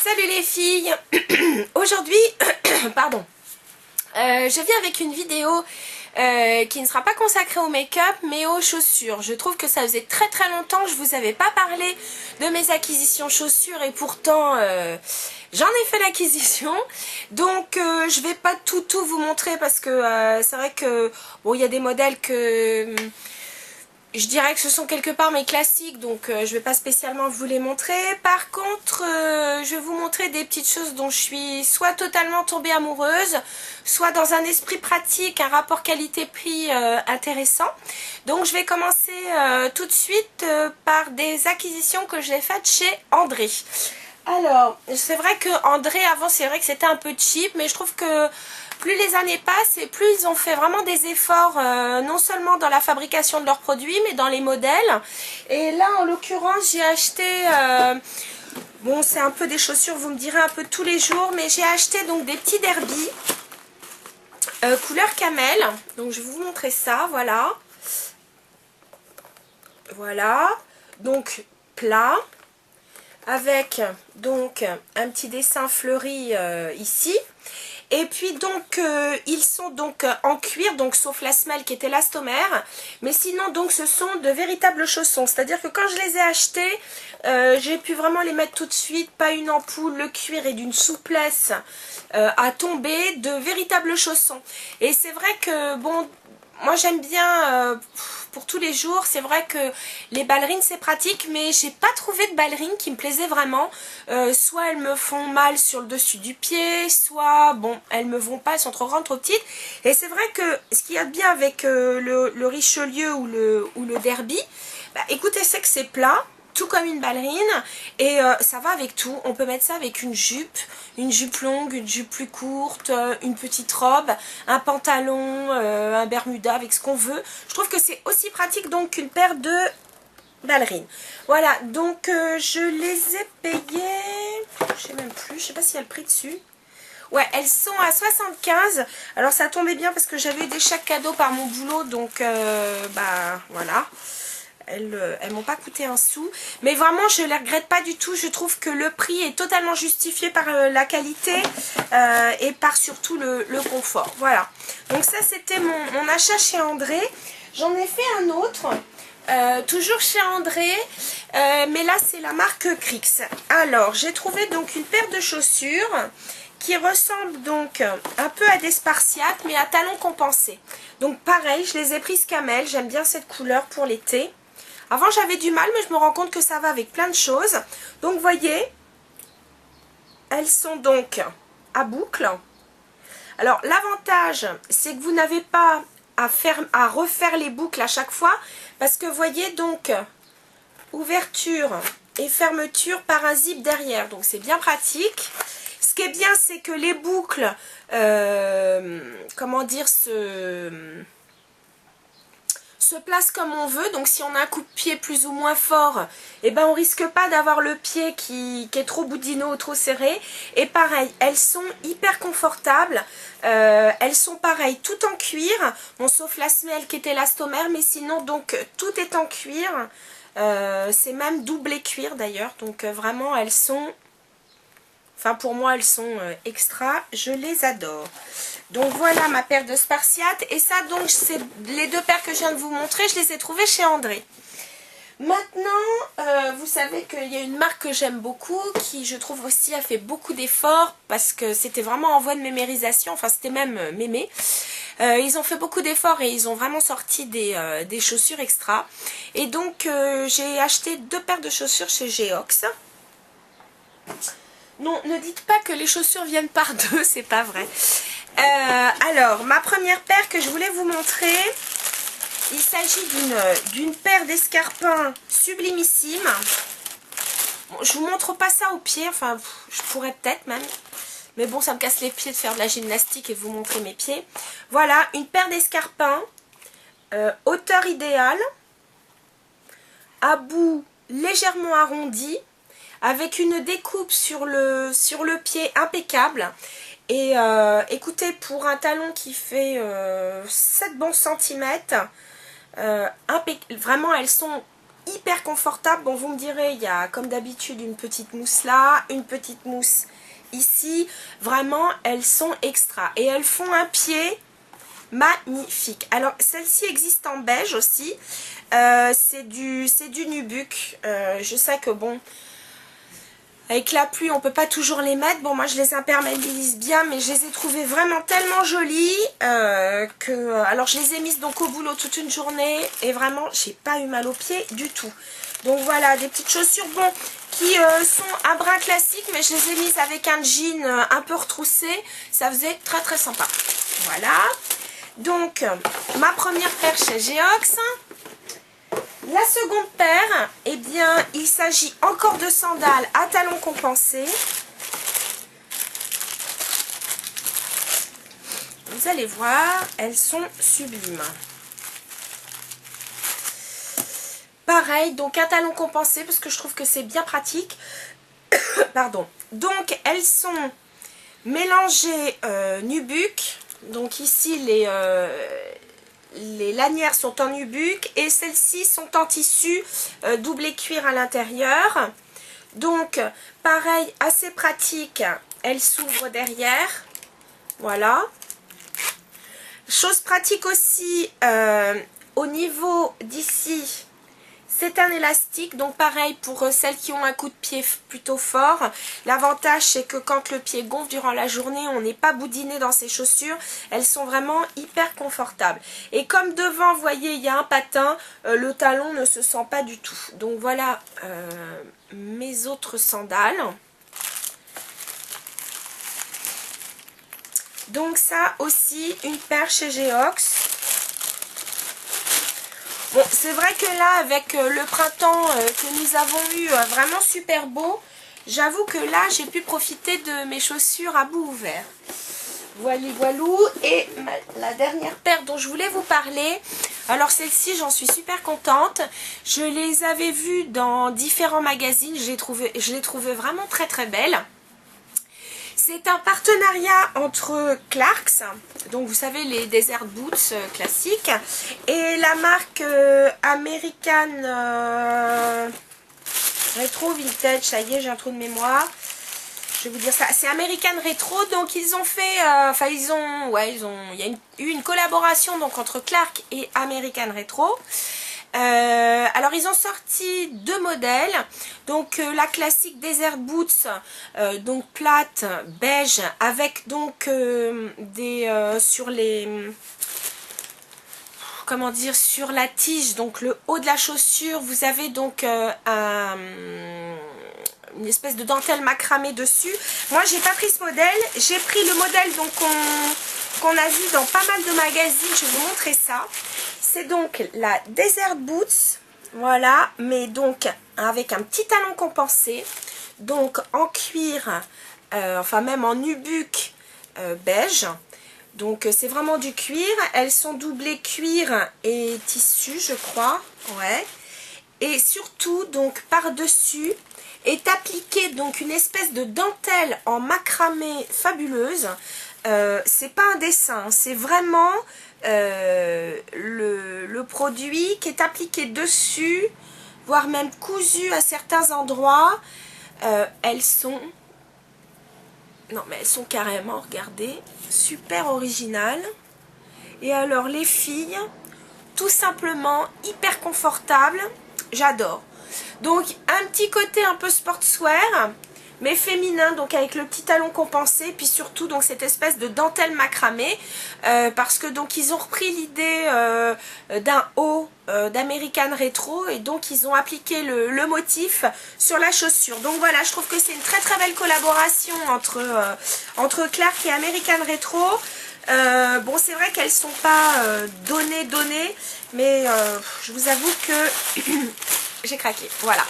Salut les filles. Aujourd'hui, pardon, je viens avec une vidéo qui ne sera pas consacrée au make-up mais aux chaussures. Je trouve que ça faisait très longtemps que je vous avais pas parlé de mes acquisitions chaussures et pourtant j'en ai fait l'acquisition. Donc je vais pas tout vous montrer parce que c'est vrai que bon, il y a des modèles que je dirais que ce sont quelque part mes classiques, donc je vais pas spécialement vous les montrer. Par contre, je vais vous montrer des petites choses dont je suis soit totalement tombée amoureuse, soit dans un esprit pratique, un rapport qualité-prix intéressant. Donc je vais commencer tout de suite par des acquisitions que j'ai faites chez André. Alors, c'est vrai que André, avant, c'est vrai que c'était un peu cheap, mais je trouve que plus les années passent et plus ils ont fait vraiment des efforts, non seulement dans la fabrication de leurs produits, mais dans les modèles. Et là, en l'occurrence, j'ai acheté, bon, c'est un peu des chaussures, vous me direz un peu tous les jours, mais j'ai acheté donc des petits derbies, couleur camel. Donc, je vais vous montrer ça, voilà. Voilà. Donc, plat. Avec donc un petit dessin fleuri ici. Et puis donc ils sont donc en cuir, donc sauf la semelle qui est élastomère, mais sinon donc ce sont de véritables chaussons, c'est à dire que quand je les ai achetés, j'ai pu vraiment les mettre tout de suite, pas une ampoule, le cuir est d'une souplesse à tomber, de véritables chaussons. Et c'est vrai que bon, moi j'aime bien pour tous les jours. C'est vrai que les ballerines c'est pratique, mais j'ai pas trouvé de ballerines qui me plaisaient vraiment. Soit elles me font mal sur le dessus du pied, soit bon, elles me vont pas, elles sont trop grandes, trop petites. Et c'est vrai que ce qu'il y a de bien avec le Richelieu ou le Derby, bah, écoutez, c'est que c'est plat, tout comme une ballerine, et ça va avec tout. On peut mettre ça avec une jupe longue, une jupe plus courte, une petite robe, un pantalon, un bermuda, avec ce qu'on veut. Je trouve que c'est aussi pratique donc qu'une paire de ballerines. Voilà, donc je les ai payées, je sais même plus, je sais pas s'il y a le prix dessus. Ouais, elles sont à 75. Alors ça tombait bien parce que j'avais eu des chèques cadeaux par mon boulot, donc bah voilà. Elles m'ont pas coûté un sou, mais vraiment je les regrette pas du tout. Je trouve que le prix est totalement justifié par la qualité et par surtout le confort. Voilà, donc ça c'était mon achat chez André. J'en ai fait un autre toujours chez André, mais là c'est la marque Crix. Alors j'ai trouvé donc une paire de chaussures qui ressemble donc un peu à des Spartiates mais à talons compensés. Donc pareil, je les ai prises camel, j'aime bien cette couleur pour l'été. Avant j'avais du mal, mais je me rends compte que ça va avec plein de choses. Donc vous voyez, elles sont donc à boucle. Alors l'avantage, c'est que vous n'avez pas à refaire les boucles à chaque fois, parce que vous voyez donc ouverture et fermeture par un zip derrière. Donc c'est bien pratique. Ce qui est bien, c'est que les boucles, comment dire, se place comme on veut. Donc si on a un coup de pied plus ou moins fort, et ben on risque pas d'avoir le pied qui est trop boudinot ou trop serré. Et pareil, elles sont hyper confortables. Elles sont pareilles, tout en cuir, bon, sauf la semelle qui est élastomère, mais sinon donc tout est en cuir. C'est même doublé cuir d'ailleurs, donc vraiment elles sont, enfin pour moi elles sont extra, je les adore. Donc voilà ma paire de Spartiates. Et ça donc c'est les deux paires que je viens de vous montrer, je les ai trouvées chez André. Maintenant, vous savez qu'il y a une marque que j'aime beaucoup, qui je trouve aussi a fait beaucoup d'efforts, parce que c'était vraiment en voie de mémérisation, enfin c'était même mémé. Ils ont fait beaucoup d'efforts et ils ont vraiment sorti des chaussures extra. Et donc j'ai acheté deux paires de chaussures chez Geox. Non, ne dites pas que les chaussures viennent par deux, c'est pas vrai. Alors, ma première paire que je voulais vous montrer, il s'agit d'une paire d'escarpins sublimissime. Bon, je vous montre pas ça aux pieds, enfin, je pourrais peut-être même. Mais bon, ça me casse les pieds de faire de la gymnastique et de vous montrer mes pieds. Voilà, une paire d'escarpins, hauteur idéale, à bout légèrement arrondi, avec une découpe sur le pied impeccable. Et écoutez, pour un talon qui fait 7 bons centimètres, vraiment elles sont hyper confortables. Bon, vous me direz, il y a comme d'habitude une petite mousse là, une petite mousse ici. Vraiment, elles sont extra. Et elles font un pied magnifique. Alors, celle-ci existe en beige aussi. C'est du nubuck. Je sais que bon, avec la pluie, on peut pas toujours les mettre. Bon, moi, je les imperméabilise bien, mais je les ai trouvées vraiment tellement jolies alors, je les ai mises donc au boulot toute une journée et vraiment, j'ai pas eu mal aux pieds du tout. Donc, voilà, des petites chaussures, bon, qui sont un brin classique, mais je les ai mises avec un jean un peu retroussé. Ça faisait très, très sympa. Voilà. Donc, ma première paire chez Geox. La seconde paire, eh bien, il s'agit encore de sandales à talons compensés. Vous allez voir, elles sont sublimes. Pareil, donc un talon compensé parce que je trouve que c'est bien pratique. Pardon. Donc, elles sont mélangées nubuck. Donc ici, les lanières sont en nubuck et celles-ci sont en tissu doublé cuir à l'intérieur. Donc, pareil, assez pratique. Elles s'ouvrent derrière. Voilà. Chose pratique aussi, au niveau d'ici, c'est un élastique. Donc, pareil, pour celles qui ont un coup de pied plutôt fort. L'avantage, c'est que quand le pied gonfle durant la journée, on n'est pas boudiné dans ces chaussures. Elles sont vraiment hyper confortables. Et comme devant, vous voyez, il y a un patin, le talon ne se sent pas du tout. Donc, voilà mes autres sandales. Donc, ça aussi, une paire chez Geox. Bon, c'est vrai que là, avec le printemps que nous avons eu vraiment super beau, j'avoue que là, j'ai pu profiter de mes chaussures à bout ouvert. Voilà, voilou. Et la dernière paire dont je voulais vous parler, alors celle-ci, j'en suis super contente. Je les avais vues dans différents magazines, je les trouvais vraiment très très belles. C'est un partenariat entre Clarks, donc vous savez les Desert Boots classiques, et la marque American Retro Vintage. Ça y est, j'ai un trou de mémoire. Je vais vous dire ça. C'est American Retro, donc ils ont fait, il y a eu une collaboration donc entre Clark et American Retro. Alors ils ont sorti deux modèles, donc la classique Desert Boots, donc plate beige avec donc sur les, comment dire, sur la tige, donc le haut de la chaussure, vous avez donc une espèce de dentelle macramée dessus. Moi j'ai pas pris ce modèle, j'ai pris le modèle donc qu'on a vu dans pas mal de magazines. Je vais vous montrer ça. C'est donc la Desert Boots, voilà, mais donc avec un petit talon compensé, donc en cuir, enfin même en nubuck beige. Donc c'est vraiment du cuir. Elles sont doublées cuir et tissu, je crois, ouais. Et surtout donc par-dessus est appliquée donc une espèce de dentelle en macramé fabuleuse. C'est pas un dessin, c'est vraiment le produit qui est appliqué dessus, voire même cousu à certains endroits. Elles sont, non mais elles sont carrément, regardez, super originales. Et alors les filles, tout simplement hyper confortables, j'adore. Donc un petit côté un peu sportswear, mais féminin, donc avec le petit talon compensé, puis surtout donc cette espèce de dentelle macramée, parce que donc ils ont repris l'idée d'un haut d'American Retro, et donc ils ont appliqué le motif sur la chaussure. Donc voilà, je trouve que c'est une très très belle collaboration entre Clark et American Retro. Bon, c'est vrai qu'elles sont pas données, mais je vous avoue que j'ai craqué, voilà.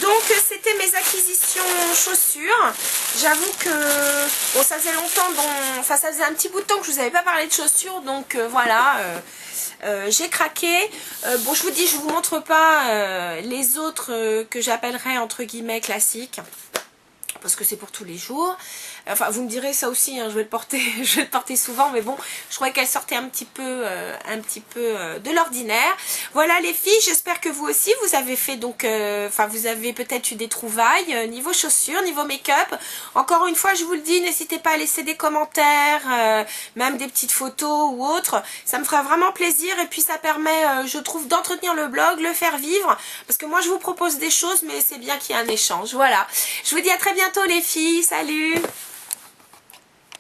Donc c'était mes acquisitions chaussures. J'avoue que bon, ça faisait longtemps, ça faisait un petit bout de temps que je vous avais pas parlé de chaussures, donc voilà, j'ai craqué. Bon, je vous dis, je vous montre pas les autres que j'appellerais entre guillemets classiques, parce que c'est pour tous les jours. Enfin, vous me direz ça aussi, hein, je vais le porter, je vais le porter souvent, mais bon, je trouvais qu'elle sortait un petit peu de l'ordinaire. Voilà les filles, j'espère que vous aussi, vous avez fait donc, enfin, vous avez peut-être eu des trouvailles niveau chaussures, niveau make-up. Encore une fois, je vous le dis, n'hésitez pas à laisser des commentaires, même des petites photos ou autres. Ça me fera vraiment plaisir et puis ça permet, je trouve, d'entretenir le blog, le faire vivre, parce que moi, je vous propose des choses, mais c'est bien qu'il y ait un échange. Voilà, je vous dis à très bientôt les filles, salut!